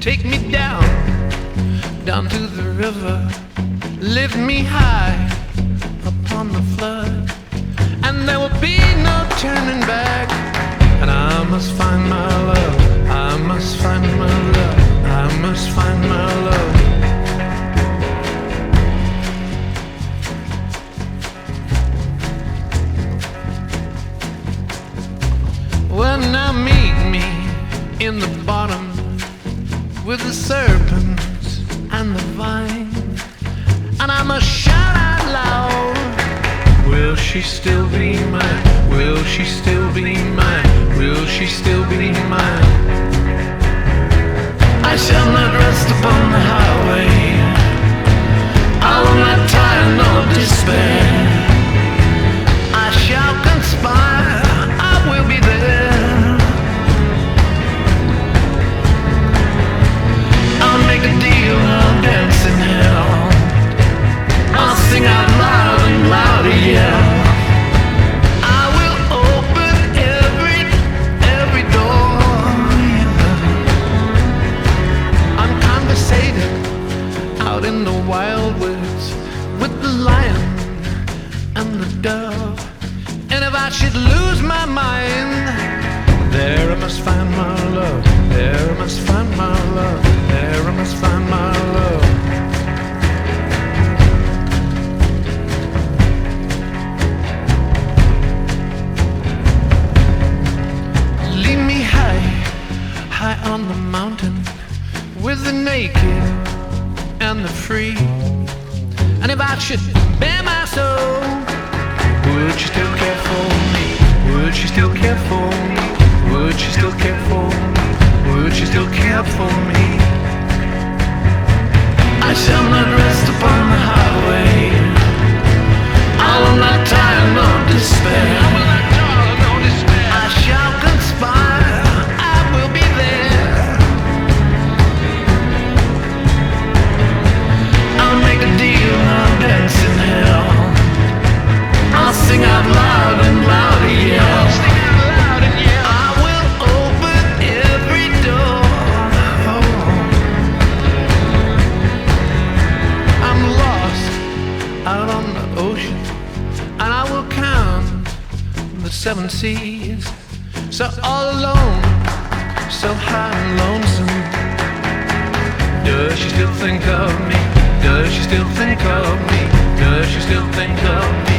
Take me down, down to the river. Lift me high upon the flood, and there will be no turning back. And I must find my love, I must find my love, I must find my love. Well, now meet me in the bottom with the serpents and the vine, and I must shout out loud, will she still be mine? Will she still be mine? Will she still be mine? I shall not rest upon the highway, I will not tire nor despair. I shall conspire, I will be there. I'll make a deal, I'll dance in hell, I'll sing out loud and louder, yeah. I will open every door, yeah. I'm conversating out in the wild woods with the lion and the dove. And if I should lose my mind, there I must find my love, there I must find my love, there I must find my love. Lead me high, high on the mountain, with the naked and the free. And if I should bare my soul, would you still care for me? Would you still care for me? Would you still care for me? Would you still care for me? I shall not rest upon the highway, I will not tire nor despair. I shall conspire, I will be there. I'll make a deal, I'll dance in hell, I'll sing out loud and louder, yeah. I will open every door. I'm lost out on the ocean, and I will count the 7 seas. So all alone, so high and lonesome. Does she still think of me? Does she still think of me? Does she still think of me?